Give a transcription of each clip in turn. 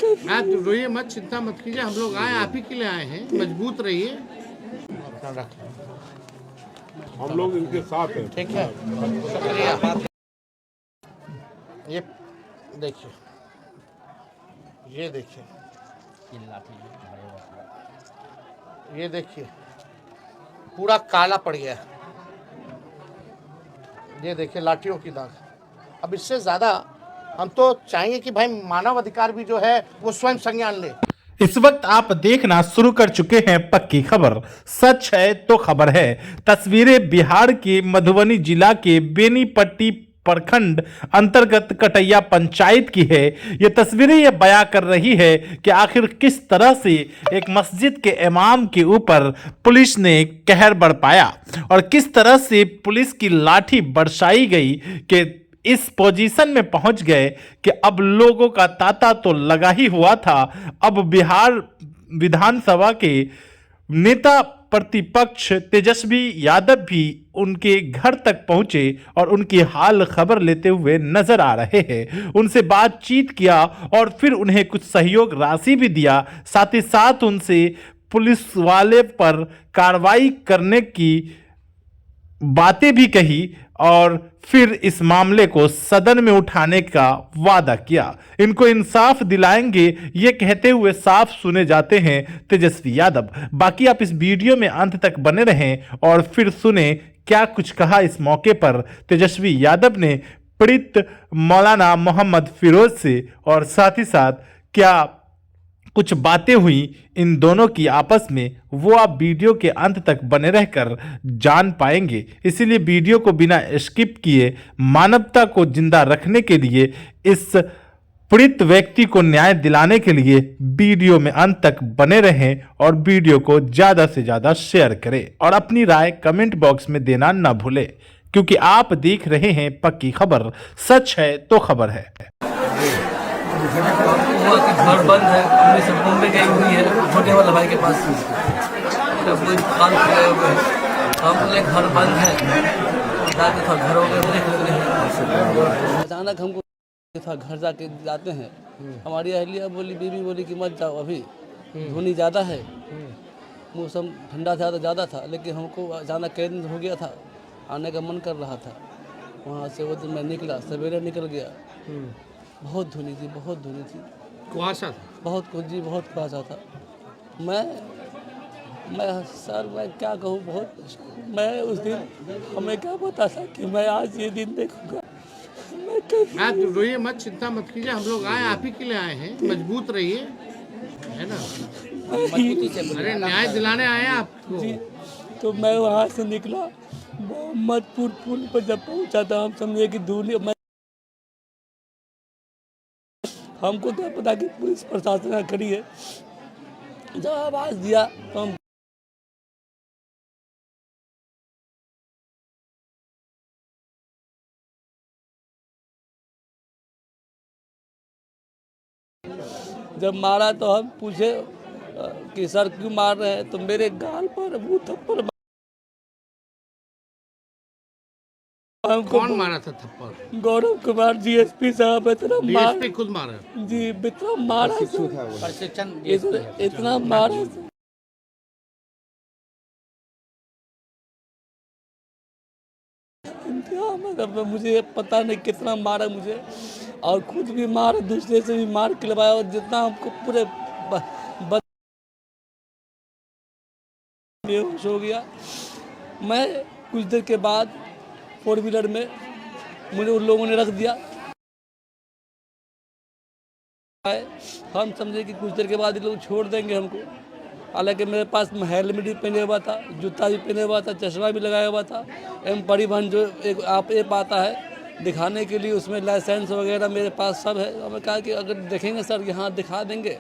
आप रोइए मत, चिंता मत कीजिए, हम लोग आए आप ही के लिए आए हैं, मजबूत रहिए। अपना रख, हम लोग इनके साथ हैं। ठीक है, शुक्रिया। ये देखिए, ये देखिए, ये देखिए पूरा काला पड़ गया है। ये देखिए लाठियों की दाग। अब इससे ज्यादा हम तो चाहेंगे कि भाई मानव अधिकार भी जो है वो स्वयं संज्ञान ले। इस वक्त आप देखना शुरू कर चुके हैं पक्की खबर, सच है तो खबर है। तस्वीरें बिहार के मधुबनी जिला के बेनीपट्टी प्रखंड अंतर्गत कटैया पंचायत की है। ये तस्वीरें ये बयां कर रही है कि आखिर किस तरह से एक मस्जिद के इमाम के ऊपर पुलिस ने कहर बरपाया और किस तरह से पुलिस की लाठी बरसाई गई कि इस पोजीशन में पहुंच गए कि अब लोगों का तांता तो लगा ही हुआ था। अब बिहार विधानसभा के नेता प्रतिपक्ष तेजस्वी यादव भी उनके घर तक पहुंचे और उनकी हाल खबर लेते हुए नजर आ रहे हैं। उनसे बातचीत किया और फिर उन्हें कुछ सहयोग राशि भी दिया, साथ ही साथ उनसे पुलिस वाले पर कार्रवाई करने की बातें भी कही और फिर इस मामले को सदन में उठाने का वादा किया। इनको इंसाफ दिलाएंगे ये कहते हुए साफ सुने जाते हैं तेजस्वी यादव। बाकी आप इस वीडियो में अंत तक बने रहें और फिर सुने क्या कुछ कहा इस मौके पर तेजस्वी यादव ने पीड़ित मौलाना मोहम्मद फिरोज से और साथ ही साथ क्या कुछ बातें हुई इन दोनों की आपस में, वो आप वीडियो के अंत तक बने रहकर जान पाएंगे। इसीलिए वीडियो को बिना स्किप किए मानवता को जिंदा रखने के लिए, इस पीड़ित व्यक्ति को न्याय दिलाने के लिए वीडियो में अंत तक बने रहें और वीडियो को ज़्यादा से ज़्यादा शेयर करें और अपनी राय कमेंट बॉक्स में देना न भूलें, क्योंकि आप देख रहे हैं पक्की खबर, सच है तो खबर है। हुआ कि घर बंद है, अपने सब बॉम्बे गई हुई है छोटे वाला भाई के पास, तब कोई दुकान खुले हुए हैं। हम बोले घर बंद है, जाके था घरों में देख लेते हैं। अचानक हमको था घर जाके जाते हैं, हमारी अहलिया बोली, बीवी बोली कि मत जाओ अभी, धुनी ज़्यादा है, मौसम ठंडा था तो ज़्यादा था, लेकिन हमको अचानक कई दिन हो गया था, आने का मन कर रहा था। वहाँ से वो दिन मैं निकला, सवेरे निकल गया। बहुत धुनी थी, बहुत धुनी थी, कुआसा था, बहुत कुछ जी, बहुत कुआसा था। मैं सर मैं क्या कहूँ, बहुत मैं उस दिन हमें क्या पता था कि मैं आज ये दिन देखूंगा। आप रोइए मत, चिंता मत कीजिए, हम लोग आए आप ही के लिए आए हैं, मजबूत रहिए, है ना, मजबूती से। अरे न्याय दिलाने आए हैं आपको जी। तो मैं वहाँ से निकला, मोहम्मदपुर पुल पर जब पहुँचा था, हम समझे कि दूरी, हमको क्या पता कि पुलिस प्रशासन खड़ी है। जब आवाज़ दिया तो हम जब मारा तो हम पूछे कि सर क्यों मार रहे हैं, तो मेरे गाल पर वो थप्पड़। कौन मारा था थप्पड़? गौरव कुमार जीएसपी साहब। इतना डीएसपी खुद मारा जी, इतना मारा, इतना मारा। मतलब मुझे पता नहीं कितना मारा मुझे, और खुद भी मारा, दूसरे से भी मार खिलवाया, और जितना हमको पूरे बेहोश हो गया। मैं कुछ देर के बाद 4 व्हीलर में मुझे उन लोगों ने रख दिया। हम समझे कि कुछ देर के बाद ये लोग छोड़ देंगे हमको, हालांकि मेरे पास हेलमेट भी पहने हुआ था, जूता भी पहने हुआ था, चश्मा भी लगाया हुआ था। एम परिवहन जो एक ऐप आता है दिखाने के लिए, उसमें लाइसेंस वगैरह मेरे पास सब है। हमें कहा कि अगर देखेंगे सर यहाँ दिखा देंगे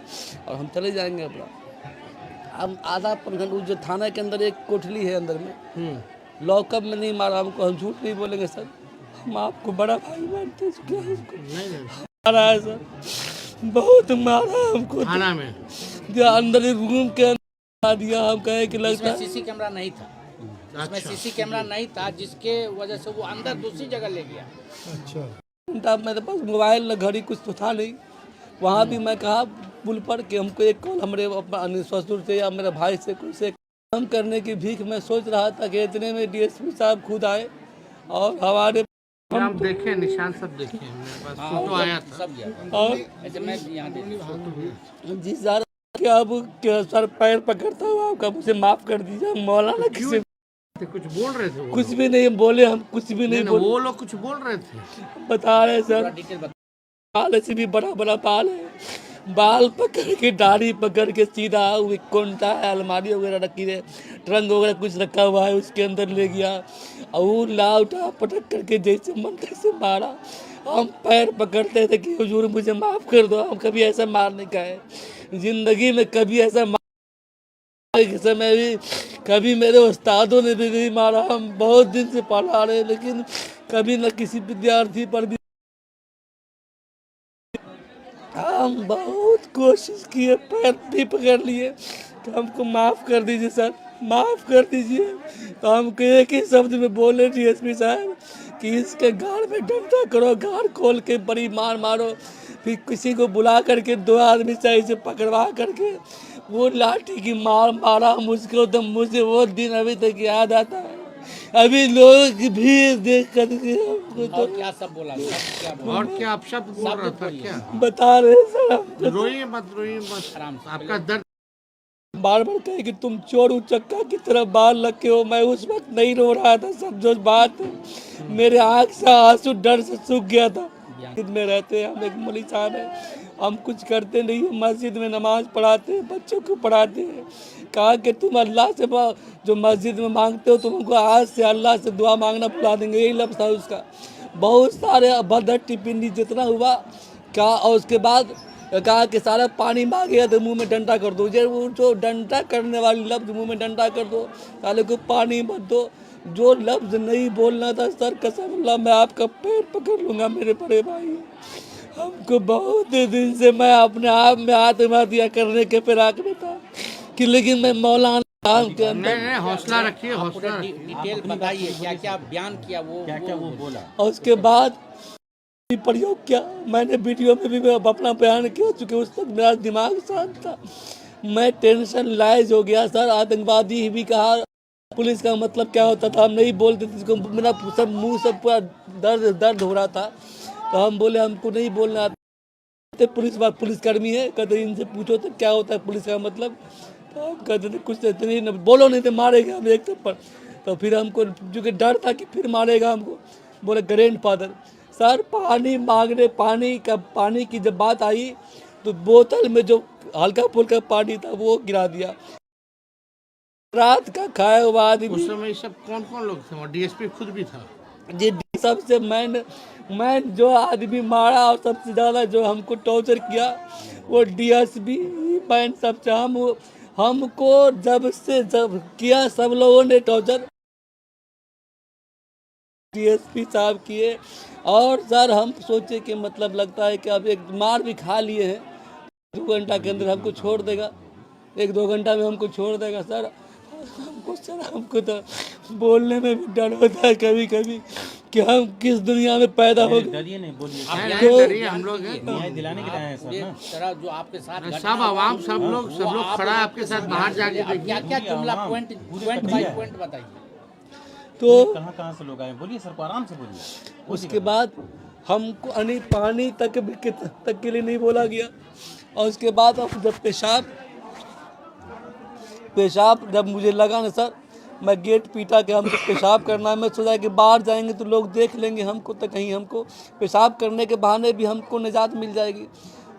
और हम चले जाएंगे अपना। हम आधा प्रखंड जो थाना के अंदर एक कोठली है अंदर में, लॉकअप में नहीं मारा हमको, हम झूठ नहीं बोलेंगे सर, हम आपको बड़ा भाई मानते हैं। मारा है सर, बहुत मारा हमको थाना में, जो अंदर रूम के अंदर दिया। हम कहे कि लगता है सीसी कैमरा नहीं था, इसमें सीसी कैमरा नहीं था, जिसके वजह से वो अंदर दूसरी जगह ले गया। अच्छा, मेरे पास मोबाइल न घड़ी कुछ तो था नहीं। वहाँ भी मैं कहा पुल पर कि हमको एक कॉल हमारे ससुर से या मेरे भाई से कोई से काम करने की भीख मैं सोच रहा था कि इतने में डीएसपी साहब खुद आए और हमारे हम देखे निशान सब देखे, मेरे पास फोटो आया था। सब गया और ऐसे मैं यहाँ देखी जी सर क्या अब क्या सर पैर पकड़ता हूँ आपका, मुझे माफ कर दीजिए मौलाना किसी कुछ बोल रहे थे वो कुछ भी नहीं बोले, हम कुछ भी नहीं लोग? बोले, वो लोग कुछ बोल रहे थे। बता रहे सर डिटेल बता। बाल ऐसे भी बड़ा बड़ा बाल है, बाल पकड़ के दाढ़ी पकड़ के सीधा वो कोंटा है, अलमारी वगैरह रखी है, ट्रंक वगैरह कुछ रखा हुआ है उसके अंदर ले गया और वो ला उठा पटक करके जैसे मन तैसे मारा। हम पैर पकड़ते थे कि हुजूर मुझे माफ़ कर दो, हम कभी ऐसा मारने का है ज़िंदगी में, कभी ऐसा समय भी कभी मेरे उस्तादों ने भी नहीं मारा। हम बहुत दिन से पढ़ा रहे लेकिन कभी न किसी विद्यार्थी पर भी हम बहुत कोशिश किए, पैर भी पकड़ लिए कि हमको माफ़ कर दीजिए सर, माफ़ कर दीजिए। तो हमको एक ही शब्द में बोले डीएसपी साहब कि इसके गाड़ में डंडा करो, गाड़ खोल के बड़ी मार मारो, फिर किसी को बुला करके 2 आदमी से ऐसे पकड़वा करके वो लाठी की मार मारा मुझको। तो मुझे वो दिन अभी तक याद आता है, अभी लोग भी देख करके हमको तो और क्या सब बोला, क्या बोला? और क्या आप शब्द बोल रहा था क्या? बता रहे सर हमको रोइए मत आराम से आपका दर्द बार बार कहे कि तुम चोर उचक्का की तरह बाल रखे हो। मैं उस वक्त नहीं रो रहा था सर, जो बात मेरे आँख से आंसू डर से सूख गया था। मस्जिद में रहते हैं हम, एक मौलवी साहब है, हम कुछ करते नहीं है, मस्जिद में नमाज पढ़ाते हैं, बच्चों को पढ़ाते हैं। कहा कि तुम अल्लाह से जो मस्जिद में मांगते हो तुमको आज से अल्लाह से दुआ मांगना भुला देंगे, यही लफ्ज़ था उसका। बहुत सारे अभद्र टिप्पणी जितना हुआ क्या, और उसके बाद कहा कि सारा पानी मांगेगा तो मुंह में डंडा कर दो, वो जो डंडा करने वाली लफ्ज़ मुंह में डंडा कर दो, साले को पानी मत दो। जो लफ्ज़ नहीं बोलना था सर, कसम अल्लाह मैं आपका पैर पकड़ लूँगा मेरे बड़े भाई। हमको बहुत दिन से मैं अपने आप में आत्महत्या करने के फिराक में था कि लेकिन मैं मौलाना काम के अंदर नहीं हौसला रखिए, हौसला रखिए। डिटेल बताइए क्या क्या बयान किया, वो क्या वो बोला। और उसके बाद प्रयोग किया। मैंने वीडियो में भी अपना बयान किया, चूँकि उस वक्त मेरा दिमाग शांत था, मैं टेंशन लाइज हो गया सर। आतंकवादी भी कहा, पुलिस का मतलब क्या होता था हम नहीं बोलते थे, जिसको मेरा सब मुंह सब पूरा दर्द हो रहा था। तो हम बोले हमको नहीं बोलना आता। पुलिसकर्मी है, कहते इनसे पूछो तो क्या होता है पुलिस का मतलब। तो हम कहते थे कुछ इतनी न बोलो नहीं तो मारेगा हम एक थप्पड़। तो फिर हमको जो कि डर था कि फिर मारेगा हमको, बोले ग्रैंड फादर सर पानी मांगने, पानी की जब बात आई तो बोतल में जो हल्का फुल्का पानी था वो गिरा दिया। रात का खाया हुआ आदमी, उस समय सब कौन कौन लोग थे? डीएसपी खुद भी था जी। सबसे मैं जो आदमी मारा और सबसे ज़्यादा जो हमको टॉर्चर किया वो डीएसपी मैन सबसे हमको जब किया सब लोगों ने टॉर्चर डीएसपी साहब किए। और सर हम सोचे कि मतलब लगता है कि अब एक मार भी खा लिए हैं, 2 घंटा के अंदर हमको छोड़ देगा, 1-2 घंटा में हमको छोड़ देगा सर। हमको तो बोलने में भी डर होता है कभी कभी कि हम किस दुनिया में पैदा हो गए। डरिए, हम लोग हैं न्याय दिलाने के लिए आए हैं सर ना। तरह जो आपके साथ सब आवाम, सब लोग खड़ा है आपके साथ, बाहर जाके देखिए। क्या क्या जुमला पॉइंट बाय पॉइंट बताइए। तो कहाँ से लोग आए, बोलिए सर को आराम से बोलिए। उसके बाद हमको पानी तक के लिए नहीं बोला गया। और उसके बाद अब जब पेशाब जब मुझे लगा ना सर, मैं गेट पीटा कि हमको पेशाब करना है। मैं सोचा कि बाहर जाएंगे तो लोग देख लेंगे हमको, तो कहीं हमको पेशाब करने के बहाने भी हमको निजात मिल जाएगी।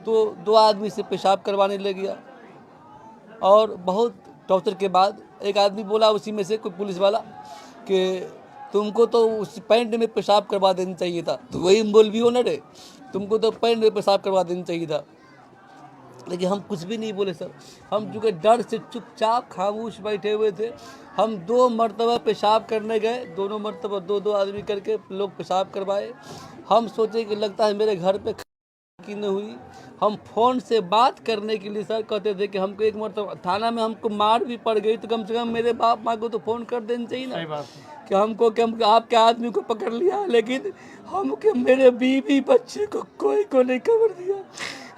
तो 2 आदमी से पेशाब करवाने ले गया और बहुत टॉर्चर के बाद एक आदमी बोला उसी में से, कोई पुलिस वाला, कि तुमको तो उस पैंट में पेशाब करवा देना चाहिए था। तो वही मौलवी ओनर है, तुमको तो पैंट में पेशाब करवा देना चाहिए था। लेकिन हम कुछ भी नहीं बोले सर, हम चूँकि डर से चुपचाप खामोश बैठे हुए थे। हम 2 मरतबा पेशाब करने गए, दोनों मरतबा 2-2 आदमी करके लोग पेशाब करवाए। हम सोचे कि लगता है मेरे घर पे की न हुई। हम फ़ोन से बात करने के लिए सर कहते थे कि हमको एक मरतबा थाना में हमको मार भी पड़ गई तो कम से कम मेरे बाप माँ को तो फ़ोन कर देना चाहिए ना कि हमको आपके आदमी को पकड़ लिया। लेकिन हमको मेरे बीवी बच्चे को कोई को नहीं खबर दिया।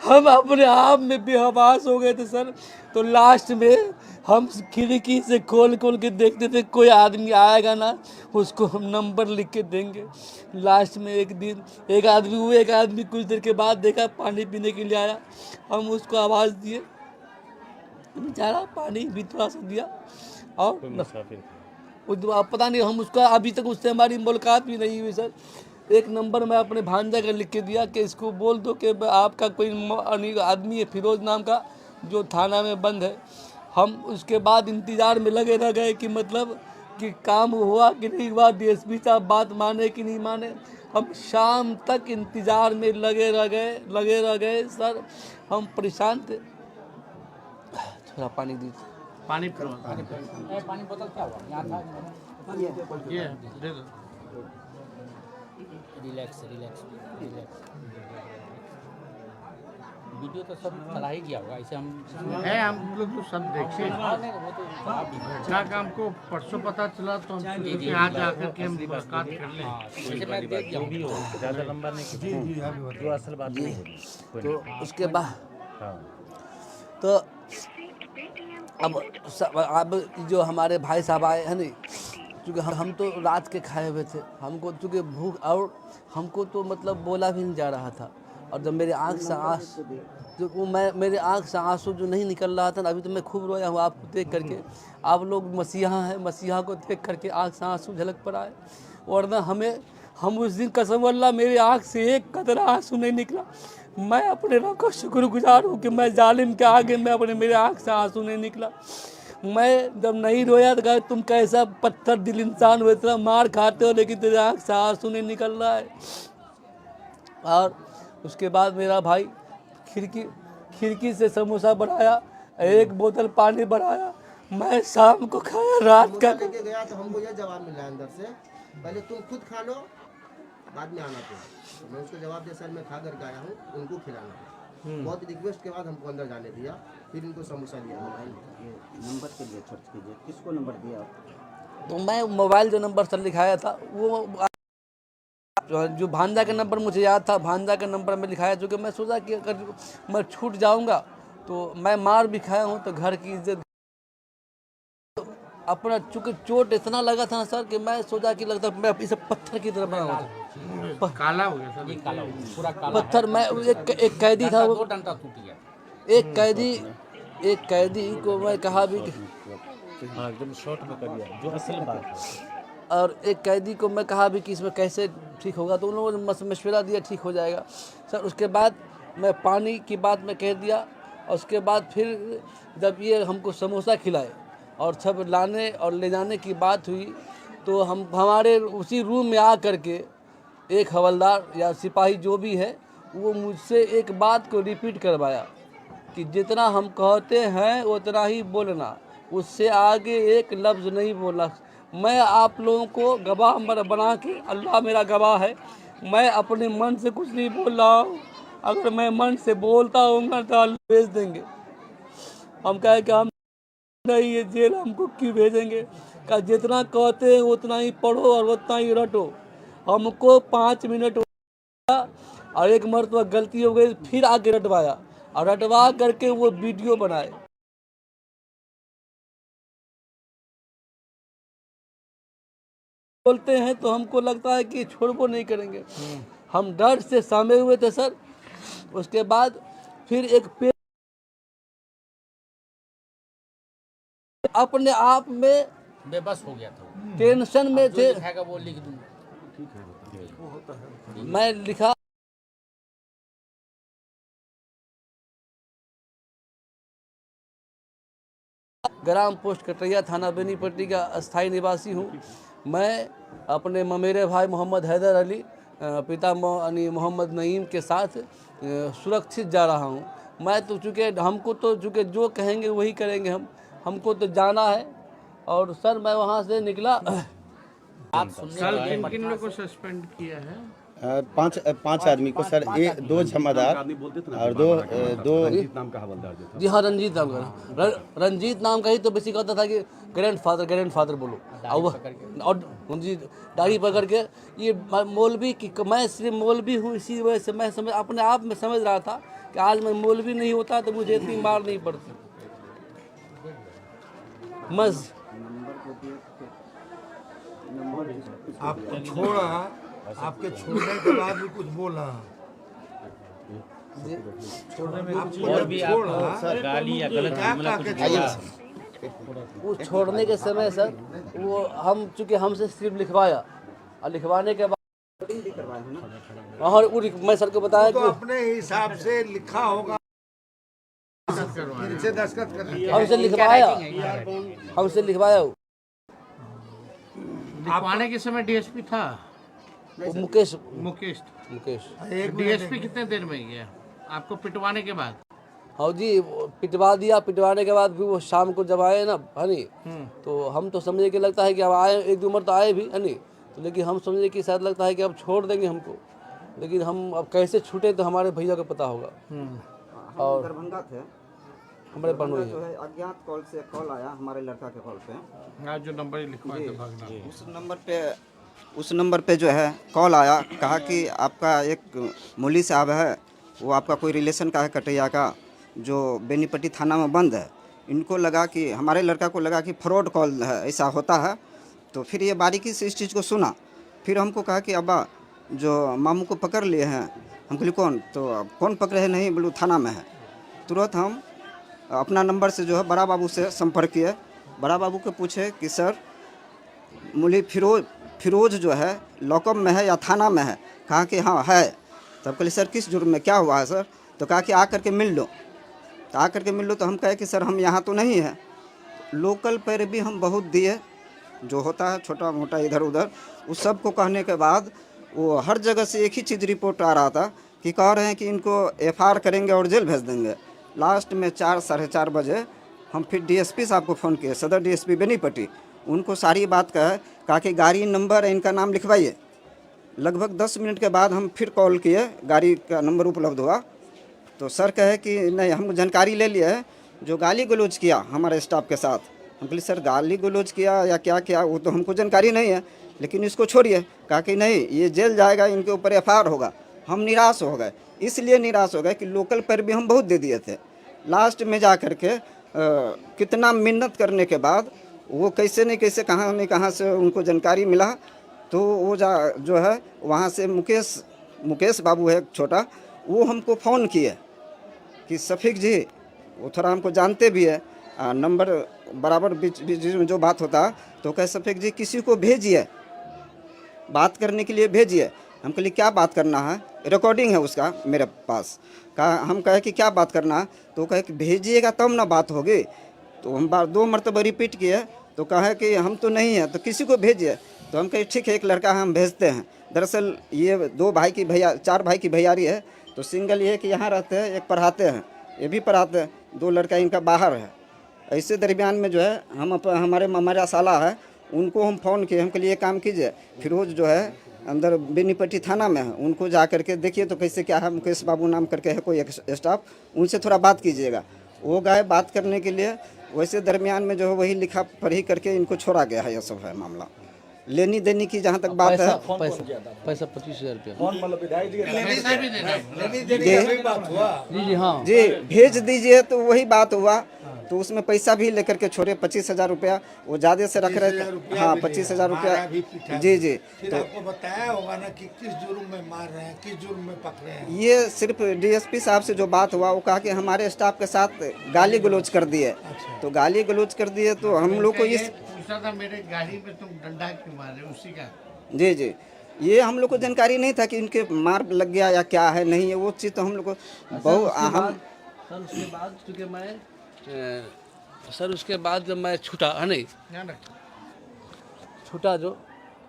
हम अपने आप में बेहवास हो गए थे सर। तो लास्ट में हम खिड़की से खोल खोल के देखते थे कोई आदमी आएगा ना, उसको हम नंबर लिख के देंगे। लास्ट में एक दिन एक आदमी कुछ देर के बाद देखा पानी पीने के लिए आया, हम उसको आवाज़ दिए, बेचारा पानी भी थोड़ा सा दिया और पता नहीं हम उसका अभी तक उससे हमारी मुलाकात भी नहीं हुई सर। एक नंबर मैं अपने भांजा का लिख के दिया कि इसको बोल दो कि आपका कोई आदमी है फिरोज नाम का जो थाना में बंद है। हम उसके बाद इंतज़ार में लगे रह गए कि मतलब कि काम हुआ कि नहीं हुआ, डीएसपी साहब बात माने कि नहीं माने। हम शाम तक इंतज़ार में लगे रह गए सर। हम परेशान थे। थोड़ा पानी दीजिए। पानी पिलो। पानी बोतल क्या हुआ? यहाँ था। ये दे दो। रिलैक्स। वीडियो तो सब चला ही गया होगा, ऐसे हम लोग तो सब देखे। क्या काम को परसों पता चला तो हम सोचे आज आकर के हम मुलाकात कर लें। जैसे मैं देख गया हूँ। ज़्यादा लंबा नहीं जो असल बात नहीं तो उसके बाद तो अब जो हमारे भाई साहब आए हैं नहीं, क्योंकि हम तो रात के खाए हुए थे, हमको चूँकि भूख और हमको तो मतलब बोला भी नहीं जा रहा था। और जब मेरे आँख से आंसू जो नहीं निकल रहा था ना, अभी तो मैं खूब रोया हूँ आपको देख करके। आप लोग मसीहा हैं, मसीहा को देख करके आँख से आंसू झलक पड़ा है। वरना हम उस दिन कसम अल्लाह मेरी आँख से एक कतरा आंसू नहीं निकला। मैं अपने रब का शुक्रगुजार हूँ कि मैं जालिम के आगे मेरे आँख से आंसू नहीं निकला। मैं जब नहीं रोया तो कहा तुम कैसा पत्थर दिल इंसान हो, इतना मार खाते हो लेकिन तेरे आँख से आंसू नहीं निकल रहा है। और उसके बाद मेरा भाई खिड़की से समोसा बढ़ाया, एक बोतल पानी बढ़ाया, मैं शाम को खाया रात का। लेके गया तो हमको यह जवाब मिला अंदर से, पहले तुम खुद खा लो बाद में आना। तो मैं उसको जवाब दिया सर मैं खा कर आया हूँ, उनको खिलाना। बहुत रिक्वेस्ट के बाद हमको अंदर जाने दिया, फिर इनको समोसा दिया। नंबर के लिए सर्च कीजिए, किसको नंबर दिया? तो मैं मोबाइल जो नंबर सर लिखाया था वो जो भांजा का नंबर मुझे याद था, भांजा का नंबर में लिखाया, चूँकि मैं सोचा कि अगर मैं छूट जाऊंगा तो मैं मार भी खाया हूं तो घर की इज्जत अपना। चूँकि चोट इतना लगा था ना सर कि मैं सोचा कि लगता मैं इसे पत्थर की तरह बना हुआ था। काला हो गया सर, काला हो गया, पूरा काला पत्थर। मैं एक कैदी था, वो 2 डंडा टूट गया। एक कैदी को मैं कहा भी एकदम शॉर्ट में करिए जो असल बात है। और एक कैदी को मैं कहा भी कि इसमें कैसे ठीक होगा, तो उन लोगों ने मशवरा दिया ठीक हो जाएगा सर। उसके बाद मैं पानी की बात में कह दिया, और उसके बाद फिर जब ये हमको समोसा खिलाए और सब लाने और ले जाने की बात हुई, तो हमारे उसी रूम में आ कर के एक हवलदार या सिपाही जो भी है वो मुझसे एक बात को रिपीट करवाया कि जितना हम कहते हैं उतना ही बोलना, उससे आगे एक लफ्ज़ नहीं बोलना। मैं आप लोगों को गवाह बना के, अल्लाह मेरा गवाह है, मैं अपने मन से कुछ नहीं बोल रहा हूँ। अगर मैं मन से बोलता हूँगा तो अल्लाह भेज देंगे। हम कहे कि हम नहीं, ये जेल हमको क्यों भेजेंगे? का जितना कहते हैं उतना ही पढ़ो और उतना ही रटो। हमको 5 मिनट और एक मरतबा गलती हो गई, फिर आके रटवाया और रटवा करके वो वीडियो बनाए। बोलते हैं तो हमको लगता है कि छोड़बो नहीं करेंगे। हम डर से सामे हुए थे सर। उसके बाद फिर एक अपने आप में बेबस हो गया था, टेंशन में थे। वो लिख दूंगा। मैं लिखा ग्राम पोस्ट कटैया, थाना बेनीपट्टी का अस्थायी निवासी हूँ। मैं अपने ममेरे भाई मोहम्मद हैदर अली, पिता मोहम्मद नईम के साथ सुरक्षित जा रहा हूँ। मैं तो चूँकि हमको तो चूँकि जो कहेंगे वही करेंगे, हमको तो जाना है। और सर मैं वहाँ से निकला। कल किन लोगों को सस्पेंड किया है? 5 आदमी को सर, 2 जमादार और दो रंजीत नाम का हवलदार जो था। जी हाँ, रंजीत नाम का, रंजीत नाम का ही तो बेसिक कहता था कि ग्रैंडफादर बोलो। और रंजीत दाढ़ी पकड़ के ये मौलवी की, मैं सिर्फ मौलवी हूँ इसी वजह से मैं अपने आप में समझ रहा था कि आज मैं मौलवी नहीं होता तो मुझे इतनी मार नहीं पड़ती। मज आपको छोड़ा, आपके छोड़ने के बाद भी कुछ बोला, और भी आपको गाली या गलत जुमला कुछ बोला? वो छोड़ने के समय सर वो हम चूँकि हमसे सिर्फ लिखवाया और लिखवाने के बाद और मैं सर को बताया तो कि अपने हिसाब से लिखा होगा, इनसे दस्तखत कर हमसे लिखवाया, हमसे लिखवाया लिखवाने के समय डीएसपी था वो मुकेश मुकेश। मुकेश डीएसपी कितने देर में गया आपको पिटवाने के बाद? हाँ जी, वो पिटवा दिया। पिटवाने के बाद फिर वो शाम को जब आए ना है नी, तो हम तो समझे कि लगता है कि अब आए, एक दो उम्र तो आए भी है नी, तो लेकिन हम समझे कि शायद लगता है कि अब छोड़ देंगे हमको, लेकिन हम अब कैसे छूटे तो हमारे भैया को पता होगा। और दरभंगा थे, हमारे बहनोई जो है अज्ञात कॉल से कॉल आया हमारे लड़का के कॉल पे। आज जो नंबर लिखवाया था भागना, उस नंबर पे जो है कॉल आया, कहा कि आपका एक मौलवी साहब है, वो आपका कोई रिलेशन का है कटैया का, जो बेनीपट्टी थाना में बंद है। इनको लगा कि हमारे लड़का को लगा कि फ्रॉड कॉल है, ऐसा होता है। तो फिर ये बारीकी से इस चीज़ को सुना, फिर हमको कहा कि अब्बा जो मामू को पकड़ लिए हैं। हम बोले कौन? तो अब कौन पकड़े हैं? नहीं बोलो थाना में है। तुरंत हम अपना नंबर से जो है बड़ा बाबू से संपर्क किए। बड़ा बाबू को पूछे कि सर मौलवी फिरोज जो है लॉकअप में है या थाना में है? कहा कि हाँ है। तब कहले सर किस जुर्म में, क्या हुआ है सर? तो कहा कि आ करके मिल लो। तो आ करके मिल लो। तो हम कहे कि सर हम यहाँ तो नहीं है। लोकल पर भी हम बहुत दिए, जो होता है छोटा मोटा इधर उधर, उस सब को कहने के बाद वो हर जगह से एक ही चीज़ रिपोर्ट आ रहा था कि कह रहे हैं कि इनको एफआईआर करेंगे और जेल भेज देंगे। लास्ट में 4 साढ़े 4 बजे हम फिर डीएसपी साहब को फ़ोन किए, सदर डीएसपी बेनीपट्टी। उनको सारी बात कहा कि गाड़ी नंबर इनका नाम लिखवाइए। लगभग 10 मिनट के बाद हम फिर कॉल किए, गाड़ी का नंबर उपलब्ध हुआ। तो सर कहे कि नहीं, हम जानकारी ले लिए है, जो गाली गलौज किया हमारे स्टाफ के साथ। हम बोले सर गाली गलौज किया या क्या किया वो तो हमको जानकारी नहीं है, लेकिन इसको छोड़िए। कहा कि नहीं, ये जेल जाएगा, इनके ऊपर एफआईआर होगा। हम निराश हो गए, इसलिए निराश हो गए कि लोकल पर भी हम बहुत दे दिए थे। लास्ट में जा कर के कितना मिन्नत करने के बाद वो कैसे नहीं कैसे कहाँ से उनको जानकारी मिला। तो वो जो है वहाँ से मुकेश बाबू है छोटा, वो हमको फ़ोन किए कि शफीक जी, वो थोड़ा हमको जानते भी है, नंबर बराबर बीच में जो बात होता, तो कहे शफीक जी किसी को भेजिए, बात करने के लिए भेजिए। हम कहलिए क्या बात करना है? रिकॉर्डिंग है उसका मेरे पास। हम कहे कि क्या बात करना है? तो कहे कि भेजिएगा तब ना बात होगी। तो हम 2 मरतबा रिपीट किए, तो कहे कि हम तो नहीं हैं, तो किसी को भेजिए। तो हम कहे ठीक है, एक लड़का हम भेजते हैं। दरअसल ये 4 भाई की भैयारी है। तो सिंगल ये कि यहाँ रहते हैं, एक पढ़ाते हैं, ये भी पढ़ाते हैं, 2 लड़का इनका बाहर है। ऐसे दरमियान में जो है हमारा साला है, उनको हम फ़ोन किए। हम के लिए काम कीजिए, फिरोज जो है अंदर बेनीपट्टी थाना में है, उनको जा करके देखिए तो कैसे क्या है। मुकेश बाबू नाम करके है कोई एक स्टाफ, उनसे थोड़ा बात कीजिएगा। वो गए बात करने के लिए। वैसे दरमियान में जो है वही लिखा पढ़ी करके इनको छोड़ा गया है। यह सब है मामला। लेनी देनी की जहाँ तक बात है, पैसा 25,000 रुपया पैसा भी देना जी हाँ जी भेज दीजिए। तो वही बात हुआ। तो उसमें पैसा भी लेकर के छोड़े 25,000 रुपया, वो ज़्यादा से रख रहे थे। हाँ 25,000 रुपया। जी जी। तो आपको बताया होगा ना कि किस जुर्म में मार रहे हैं, किस जुर्म में पकड़े हैं? ये सिर्फ डीएसपी साहब से जो बात हुआ, वो कहा कि हमारे स्टाफ के साथ गाली गलौज कर दिए। तो गाली गलौज कर दिए तो हम लोग को इस पूछा था मेरे गाड़ी में तुम डंडा क्यों मारे, उसी का। जी जी, ये हम लोग को जानकारी नहीं था कि इनके मार लग गया या क्या है नहीं है, वो चीज़ तो हम लोग को बहुत अहम। सर उसके बाद चूँकि मैं उसके बाद जब मैं छूटा है नहीं छूटा जो,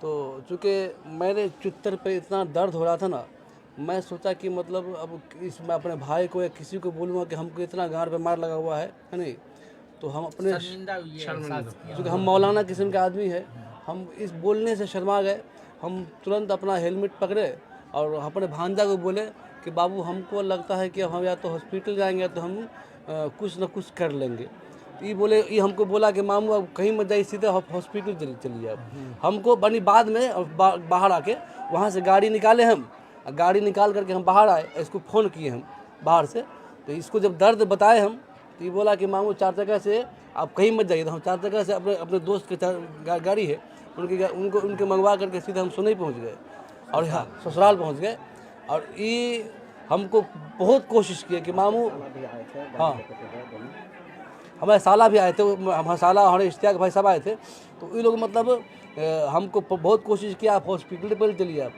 तो चूँकि मेरे चुत्तर पे इतना दर्द हो रहा था ना, मैं सोचा कि मतलब अब मैं अपने भाई को या किसी को बोलूँगा कि हमको इतना गाँव पे मार लगा हुआ है नहीं, तो हम अपने चूँकि हम मौलाना किस्म के आदमी है, हम इस बोलने से शर्मा गए। हम तुरंत अपना हेलमेट पकड़े और अपने भांजा को बोले कि बाबू हमको लगता है कि हम या तो हॉस्पिटल जाएंगे तो हम कुछ न कुछ कर लेंगे। ये हमको बोला कि मामू अब कहीं मत जाइए, सीधे हॉस्पिटल चलिए आप। हमको बनी बाद में बाहर आके वहाँ से गाड़ी निकाले हम, गाड़ी निकाल करके हम बाहर आए, इसको फ़ोन किए हम बाहर से। तो इसको जब दर्द बताए हम, तो ये बोला कि मामू 4 चक्का से आप कहीं मत जाइए। तो हम 4 चक्का से अपने दोस्त के गाड़ी है उनके मंगवा करके सीधे हम सोनई पहुँच गए और यहाँ ससुराल पहुँच गए। और ये हमको बहुत कोशिश किए कि मामू, हाँ हमारे साला भी आए थे, हमारे साला हमारे इश्तियाक भाई सब आए थे। तो ये लोग मतलब हमको बहुत कोशिश किया, आप हॉस्पिटल पर चलिए आप।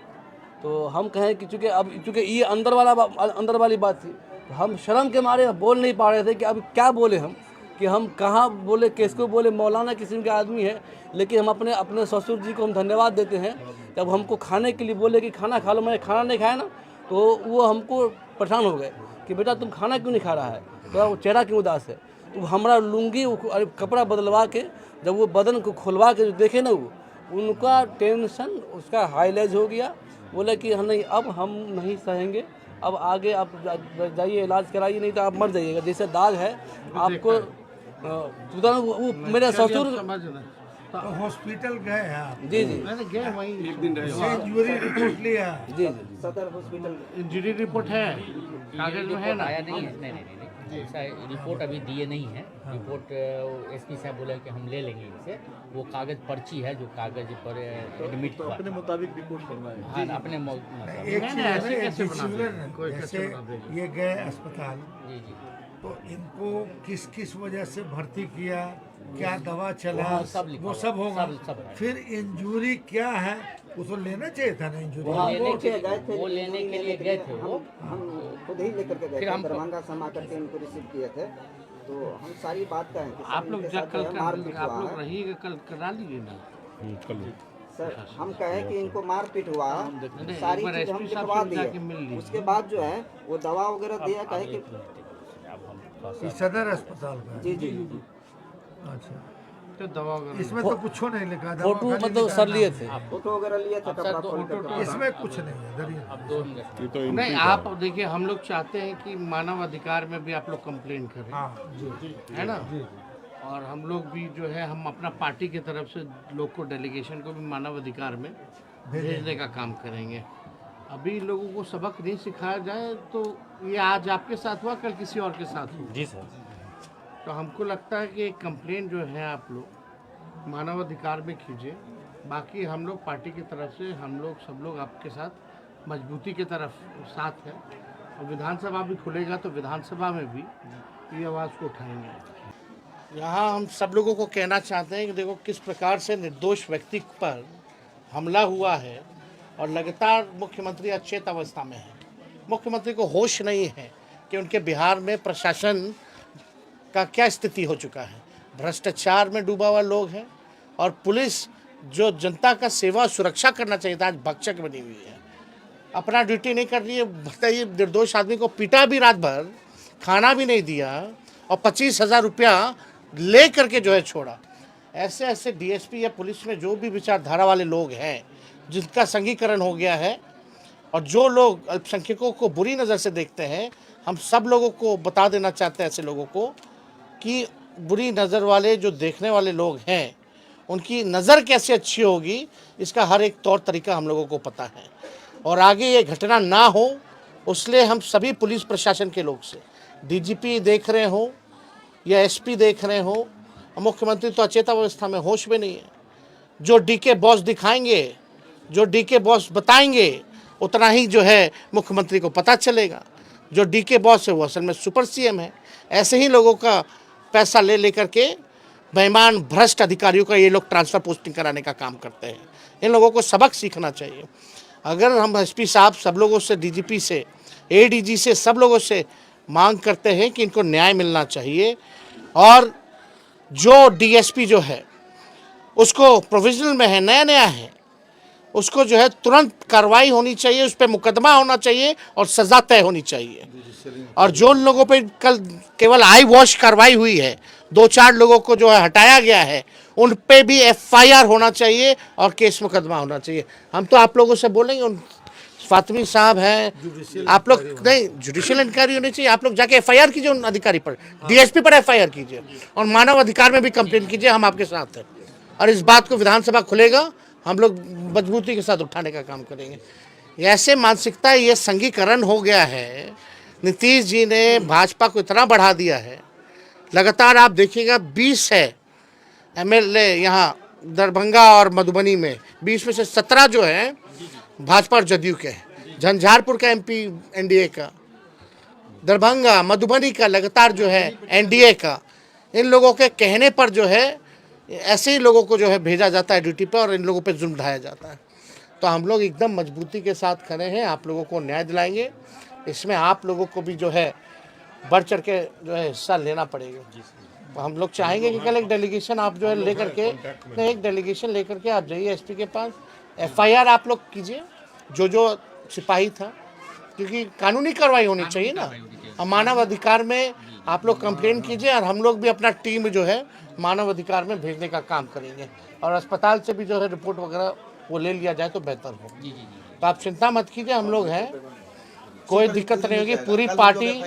तो हम कहें कि चूँकि ये अंदर वाली बात थी, तो हम शर्म के मारे बोल नहीं पा रहे थे कि अब क्या बोले हम, कि हम कहाँ बोले, किसको बोले। मौलाना किस्म के आदमी है, लेकिन हम अपने ससुर जी को हम धन्यवाद देते हैं। जब हमको खाने के लिए बोले कि खाना खा लो, मैंने खाना नहीं खाया ना, तो वो हमको परेशान हो गए कि बेटा तुम खाना क्यों नहीं खा रहा है, तो चेहरा क्यों उदास है। तो हमारा लुंगी कपड़ा बदलवा के जब वो बदन को खुलवा के जो देखे ना, वो उनका टेंशन उसका हाईलाइज हो गया। बोले कि नहीं अब हम नहीं सहेंगे, अब आगे आप जाइए इलाज कराइए, नहीं तो आप मर जाइएगा। जैसे दाग है आपको वो मेरे ससुर तो हॉस्पिटल गए आप? जी जी मैंने गए वहीं एक दिन रहे। इंजरी रिपोर्ट लिया? जी सदर हॉस्पिटल इंजरी रिपोर्ट है, कागज में है ना? आया नहीं है, नहीं ऐसा रिपोर्ट अभी दिए नहीं है। रिपोर्ट एसपी साहब बोले कि हम ले लेंगे इनसे, वो कागज पर्ची है जो कागज पर एडमिट हुआ, अपने मुताबिक रिपोर्ट करना है। हाँ अपने एक चीज़ जैसे ये गए अस्पताल, जी जी, तो इनको किस किस वजह से भर्ती किया, क्या दवा चला, वो सब होगा। फिर इंजरी क्या है वो तो लेना चाहिए था ना। इंजरी वो लेने के लिए गए थे, वो हम खुद ही लेकर के गए थे, दरभंगा से आकर के इनको रिसीव किए थे। तो हम सारी बात कहें कि आप लोग आप लोग रहिएगा, कल करा लीजिए ना। सर हम कहें कि इनको मारपीट हुआ, सारी चीज हम लिखवा दिए। उसके बाद जो है वो दवा वगैरह दिया, कहे कि सदर अस्पताल का? जी जी। अच्छा, तो दवा इसमें तो कुछ नहीं लिखा, फोटो मतलब सर लिए थे, फोटो वगैरह लिए थे, कपड़ा खोल कर। इसमें कुछ नहीं है। नहीं, आप देखिए हम लोग चाहते हैं कि मानव अधिकार में भी आप लोग कंप्लेन करें, है ना? और हम लोग भी जो है हम अपना पार्टी की तरफ से लोग को डेलीगेशन को भी मानव अधिकार में भेजने का काम करेंगे। अभी लोगों को सबक नहीं सिखाया जाए तो ये आज आपके साथ हुआ, कल किसी और के साथ हुआ। जी सर। तो हमको लगता है कि एक कंप्लेन जो है आप लोग मानव अधिकार में कीजिए। बाकी हम लोग पार्टी की तरफ से हम लोग सब लोग आपके साथ मजबूती की तरफ साथ है। और विधानसभा भी खुलेगा तो विधानसभा में भी ये आवाज़ को उठाएंगे। यहाँ हम सब लोगों को कहना चाहते हैं कि देखो किस प्रकार से निर्दोष व्यक्ति पर हमला हुआ है और लगातार मुख्यमंत्री अचेत अवस्था में है। मुख्यमंत्री को होश नहीं है कि उनके बिहार में प्रशासन का क्या स्थिति हो चुका है। भ्रष्टाचार में डूबा हुआ लोग हैं और पुलिस जो जनता का सेवा सुरक्षा करना चाहिए था, आज भक्षक बनी हुई है, अपना ड्यूटी नहीं कर रही है। बताइए, निर्दोष आदमी को पीटा भी रात भर, खाना भी नहीं दिया और 25,000 रुपया ले करके जो है छोड़ा। ऐसे ऐसे डीएसपी या पुलिस में जो भी विचारधारा वाले लोग हैं जिनका संघीकरण हो गया है और जो लोग अल्पसंख्यकों को बुरी नज़र से देखते हैं, हम सब लोगों को बता देना चाहते हैं ऐसे लोगों को कि बुरी नज़र वाले जो देखने वाले लोग हैं उनकी नज़र कैसे अच्छी होगी इसका हर एक तौर तरीका हम लोगों को पता है। और आगे ये घटना ना हो उसलिए हम सभी पुलिस प्रशासन के लोग से, डीजीपी देख रहे हो या एसपी देख रहे हो, मुख्यमंत्री तो अचेतावस्था में, होश में नहीं है। जो डीके बॉस दिखाएंगे, जो डीके बॉस बताएंगे उतना ही जो है मुख्यमंत्री को पता चलेगा। जो डीके बॉस है वो असल में सुपर सीएम है। ऐसे ही लोगों का पैसा ले लेकर के बेईमान भ्रष्ट अधिकारियों का ये लोग ट्रांसफ़र पोस्टिंग कराने का काम करते हैं। इन लोगों को सबक सीखना चाहिए। अगर हम एसपी साहब सब लोगों से, डीजीपी से, एडीजी से, सब लोगों से मांग करते हैं कि इनको न्याय मिलना चाहिए और जो डीएसपी जो है उसको प्रोविजनल में है, नया नया है, उसको जो है तुरंत कार्रवाई होनी चाहिए, उस पर मुकदमा होना चाहिए और सज़ा तय होनी चाहिए। और जो लोगों पे कल केवल आई वॉश कार्रवाई हुई है, 2-4 लोगों को जो है हटाया गया है, उन पे भी एफआईआर होना चाहिए और केस मुकदमा होना चाहिए। हम तो आप लोगों से बोलेंगे, उन फातिमी साहब हैं, आप लोग नहीं, जुडिशियल इंक्वायरी होनी चाहिए। आप लोग जाके एफआईआर कीजिए उन अधिकारी पर, डीएसपी पर एफआईआर कीजिए और मानव अधिकार में भी कंप्लेन कीजिए। हम आपके साथ हैं और इस बात को विधानसभा खुलेगा हम लोग मजबूती के साथ उठाने का काम करेंगे। ऐसे मानसिकता, ये संघीकरण हो गया है नीतीश जी ने भाजपा को इतना बढ़ा दिया है, लगातार आप देखिएगा 20 है एमएलए यहाँ दरभंगा और मधुबनी में, 20 में से 17 जो है भाजपा और जदयू के हैं। झंझारपुर का एमपी एनडीए का, दरभंगा मधुबनी का लगातार जो है एनडीए का। इन लोगों के कहने पर जो है ऐसे ही लोगों को जो है भेजा जाता है ड्यूटी पर और इन लोगों पे जुल्म ढाया जाता है। तो हम लोग एकदम मजबूती के साथ खड़े हैं, आप लोगों को न्याय दिलाएंगे। इसमें आप लोगों को भी जो है बढ़ चढ़ के जो है हिस्सा लेना पड़ेगा। तो हम लोग चाहेंगे कि कल एक डेलीगेशन आप जो है लेकर के, नहीं एक डेलीगेशन लेकर के आप जाइए एसपी के पास, एफआईआर आप लोग कीजिए जो सिपाही था, क्योंकि कानूनी कार्रवाई होनी चाहिए ना। और मानव अधिकार में आप लोग कंप्लेंट कीजिए और हम लोग भी अपना टीम जो है मानव अधिकार में भेजने का काम करेंगे और अस्पताल से भी जो है रिपोर्ट वगैरह वो ले लिया जाए तो बेहतर हो। तो आप चिंता मत कीजिए, हम लोग हैं, कोई दिक्कत नहीं होगी। पूरी पार्टी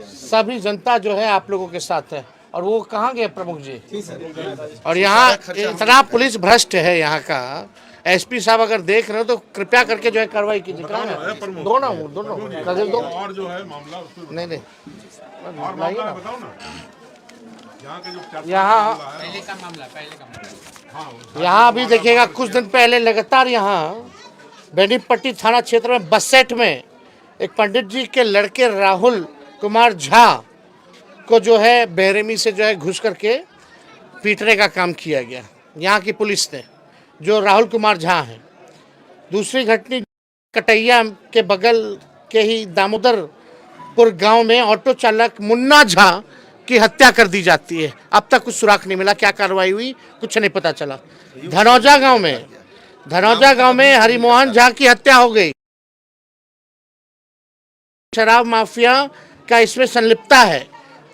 सभी जनता जो है आप लोगों के साथ है। और वो कहाँ गए प्रमुख जी? और यहाँ इतना पुलिस भ्रष्ट है यहाँ का। एसपी साहब अगर देख रहे हो तो कृपया करके जो है कार्रवाई कीजिए। दोनों और जो है मामला नहीं बताओ ना, यहाँ अभी देखिएगा कुछ दिन पहले लगातार यहाँ बेनीपट्टी थाना क्षेत्र में बसेट में एक पंडित जी के लड़के राहुल कुमार झा को जो है बेरहमी से जो है घुस करके पीटने का काम किया गया यहाँ की पुलिस ने, जो राहुल कुमार झा हैं। दूसरी घटना कटैया के बगल के ही दामोदरपुर गांव में ऑटो चालक मुन्ना झा की हत्या कर दी जाती है। अब तक कुछ सुराग नहीं मिला, क्या कार्रवाई हुई कुछ नहीं पता चला। धनौजा गांव में हरिमोहन झा की हत्या हो गई। शराब माफिया का इसमें संलिप्तता है।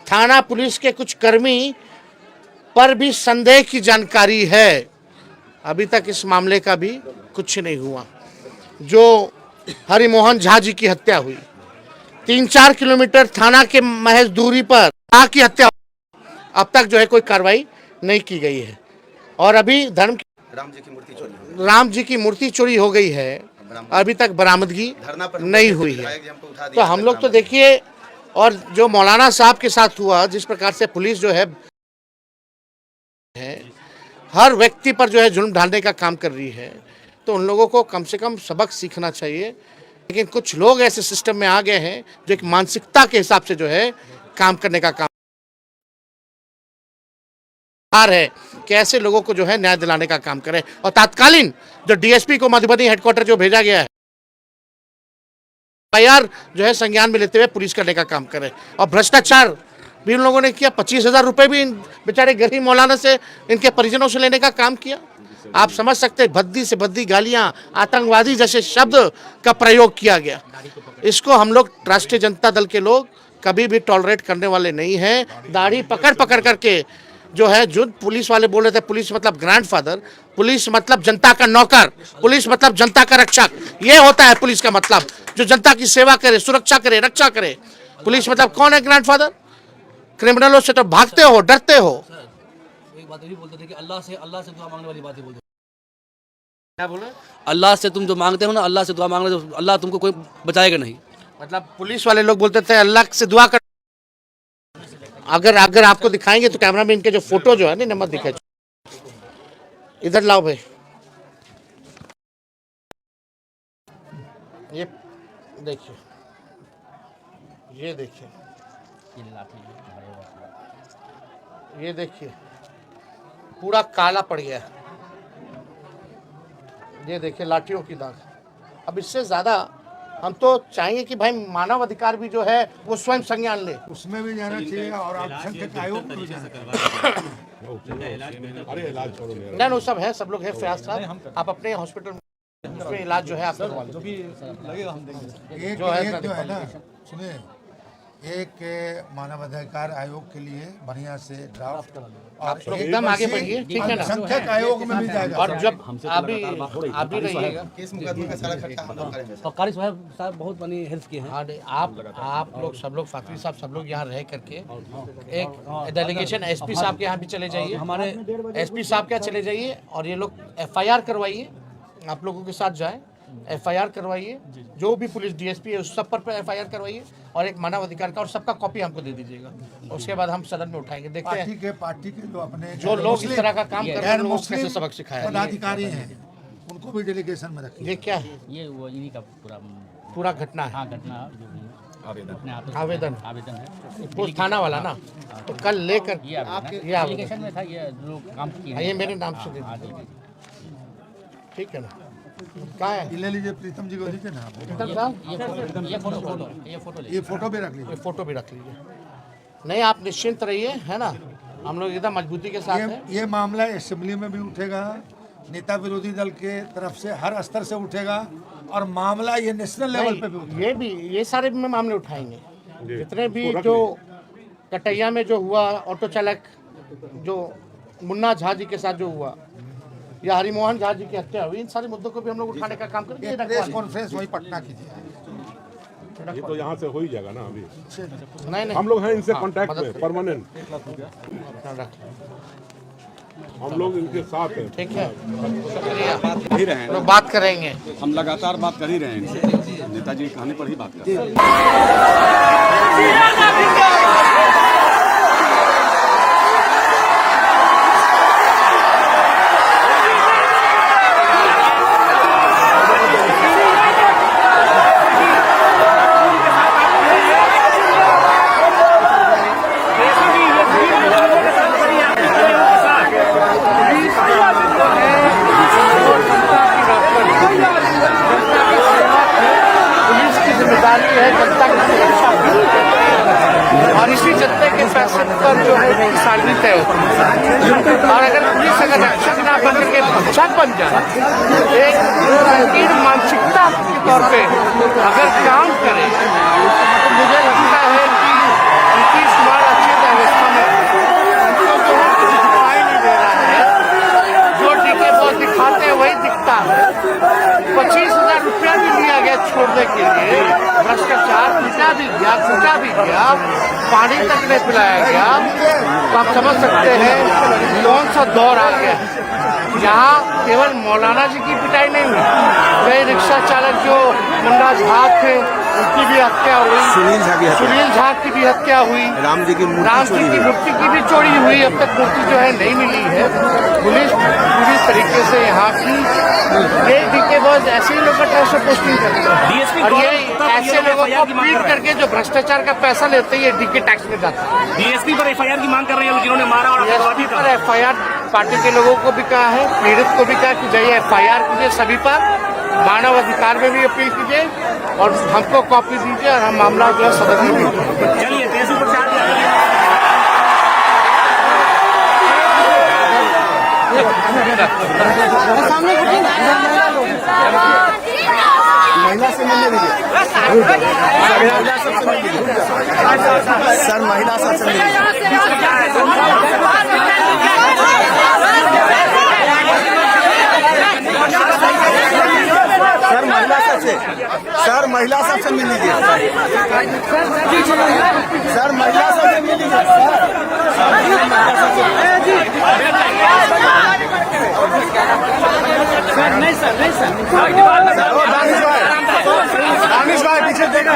थाना पुलिस के कुछ कर्मी पर भी संदेह की जानकारी है। अभी तक इस मामले का भी कुछ नहीं हुआ। जो हरिमोहन झा जी की हत्या हुई, 3-4 किलोमीटर थाना के महज दूरी पर की हत्या, अब तक जो है कोई कार्रवाई नहीं की गई है। और अभी राम जी की मूर्ति चोरी हो गई है, अभी तक बरामदगी नहीं हुई है। तो हम लोग तो देखिए, और जो मौलाना साहब के साथ हुआ, जिस प्रकार से पुलिस जो है हर व्यक्ति पर जो है जुल्म ढालने का काम कर रही है, तो उन लोगों को कम से कम सबक सीखना चाहिए। लेकिन कुछ लोग ऐसे सिस्टम में आ गए हैं जो एक मानसिकता के हिसाब से जो है काम करने का काम है कि ऐसे लोगों को जो है न्याय दिलाने का काम करें। और तात्कालीन जो डीएसपी को मधुबनी हेडक्वार्टर जो भेजा गया है, एफआईआर जो है संज्ञान में लेते हुए पुलिस करने का काम करे। और भ्रष्टाचार भी उन लोगों ने किया, 25,000 रुपए भी बेचारे गरीब मौलाना से, इनके परिजनों से लेने का काम किया। आप समझ सकते हैं, भद्दी से भद्दी गालियां, आतंकवादी जैसे शब्द का प्रयोग किया गया। इसको हम लोग राष्ट्रीय जनता दल के लोग कभी भी टॉलरेट करने वाले नहीं हैं। दाढ़ी पकड़ करके जो है, जो पुलिस वाले बोल रहे थे पुलिस मतलब ग्रैंडफादर, पुलिस मतलब जनता का नौकर, पुलिस मतलब जनता का रक्षक, ये होता है पुलिस का मतलब, जो जनता की सेवा करे, सुरक्षा करे, रक्षा करे। पुलिस मतलब कौन है ग्रैंडफादर? क्रिमिनलों से तो भागते हो, डरते हो। एक बात ये भी बोलते थे कि अल्लाह से दुआ मांगने वाली बातें बोलते। क्या बोले? अल्लाह से तुम जो मांगते हो ना, अल्लाह से दुआ मांगने, तो अल्लाह तुमको कोई बचाएगा नहीं। मतलब पुलिस वाले लोग बोलते थे अल्लाह से दुआ कर। अगर आपको दिखाएंगे तो कैमरा में इनके जो फोटो जो है ना, नंबर दिखाए, इधर लाओ भाई। ये देखिए, ये देखिए, ये देखिए, पूरा काला पड़ गया। ये देखिए लाठियों की दाग। अब इससे ज्यादा हम तो चाहेंगे कि भाई मानव अधिकार भी जो है वो स्वयं संज्ञान ले, उसमें भी जाना चाहिए और अल्पसंख्यक आयोग में भी जाना चाहिए। नहीं, वो सब है, सब लोग है। फयाज साहब, आप अपने हॉस्पिटल में इलाज जो है आप करवा लो, जो भी लगेगा हम देंगे। जो है ना, सुनिए, एक मानव अधिकार आयोग के लिए बढ़िया से ड्राफ्ट आप लोग एकदम आगे बढ़िए, ठीक है ना? संख्यक आयोग में भी जाएगा। और जब आप भी रहिएगा, फक्कारी साहब बहुत बनी हेल्प की है। आप लोग सब लोग, फाकरी साहब सब लोग यहाँ रह करके एक डेलीगेशन एसपी साहब के यहाँ भी चले जाइए, हमारे एसपी साहब के यहाँ चले जाइए और ये लोग एफआईआर करवाइए, आप लोगों के साथ जाए। एफआईआर करवाइए, जो भी पुलिस डीएसपी है उस सब पर एफआईआर करवाइए और एक मानव अधिकार का और सबका कॉपी हमको दे दीजिएगा। उसके बाद हम सदन में उठाएंगे। देखते हैं पार्टी के जो अपने जो लोग इस तरह का काम कर रहे हैं लोगों को कैसे सबक सिखाया। पदाधिकारी हैं उनको भी डेलीगेशन में रखिए। ये क्या है? ये वो इन्हीं का पूरा घटना है। हाँ, घटना जो भी आवेदन है पुलिस थाना वाला ना, तो कल लेकर ये ये एप्लीकेशन में था, ये जो काम किया ये मेरे नाम से दे दीजिए, ठीक है ना? कहाँ है? ले लीजिए, प्रीतम जी को दीजिए ना। ये फोटो भी रख लीजिए। ये फोटो भी रख लीजिए। नहीं, आप निश्चिंत रहिए, है ना? हम लोग एकदम मजबूती के साथ हैं। ये मामला असेंबली में भी उठेगा, नेता विरोधी दल के तरफ से हर स्तर से उठेगा और मामला ये नेशनल लेवल पे भी उठेगा। ये सारे में मामले उठाएंगे, जितने भी जो कटैया में जो हुआ, ऑटो चालक जो मुन्ना झा जी के साथ जो हुआ या हरिमोहन झा जी की हत्या हुई, इन सारे मुद्दों को भी हम लोग उठाने का काम करेंगे। प्रेस कॉन्फ्रेंस वही पटना कीजिए। ये तो यहाँ से हो ही जाएगा ना अभी। नहीं हम लोग हैं इनसे कांटेक्ट में परमानेंट, हम लोग इनके साथ हैं। ठीक है, ही रहे हैं, लोग बात करेंगे। हम लगातार बात कर ही रहे हैं इनसे, नेताजी के कहने पर ही बात कर रहे हैं। है जनता की सुरक्षा और इसी जनता के पैसे पर जो है सैलरी तय होती है। और अगर पुलिस अगर रक्षक ना बन के भक्षक बन जाए, एक संकीर्ण मानसिकता के तौर पे अगर काम करे, तो मुझे लगता है कि नीतीश कुमार अच्छी अवस्था में उनको जो है कुछ दिखाई नहीं दे रहा है। जो डीके बॉस दिखाते हैं वही दिखता है। 25,000 रुपया भी लिया गया छोड़ने के लिए, भ्रष्टाचार पीटा भी गया, पानी तक नहीं पिलाया गया। तो आप समझ सकते हैं कौन सा दौर आ गया है। यहाँ केवल मौलाना जी की पिटाई नहीं हुई, कई रिक्शा चालक जो मुन्ना झा थे उनकी भी हत्या हुई, सुनील झा की भी हत्या हुई, राम जी की मूर्ति की भी चोरी हुई। अब तक मूर्ति जो है नहीं मिली है। पुलिस पूरी तरीके से यहाँ की ये डीके बॉस ऐसे ही लोग का पोस्टिंग करते हैं और ये ऐसे लोगों को पीट करके जो भ्रष्टाचार का पैसा लेते हैं ये डीके टैक्स में जाता है। डीएसपी पर एफआईआर की मांग कर रहे हैं जिन्होंने मारा और डीएसपी पर एफआईआर पार्टी के लोगों को भी कहा है, पीड़ित को भी कहा कि जाइए एफआईआर कीजिए सभी पर, मानव अधिकार में भी अपील कीजिए और हमको कॉपी दीजिए और हम मामला जो है सदन में भी चलिए महिला से मिलने दीजिए सर, महिला सबसे सर, महिला सबसे मिल लीजिए सर, महिला सबसे मिल लीजिए दानिश भाई पीछे देखा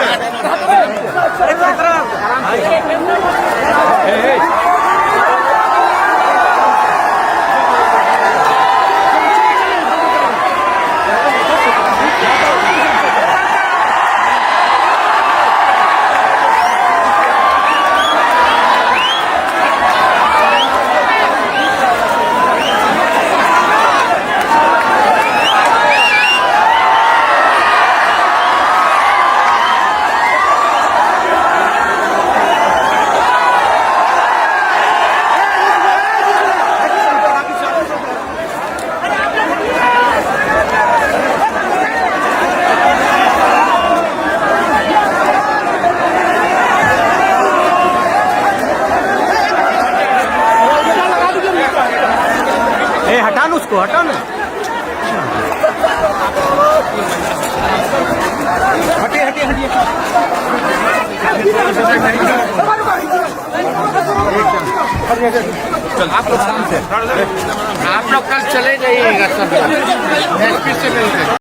उसको हटा ना, हटिए हटिए हटिए। आप लोग कल चले जाइएगा सब एसपी से मिलकर।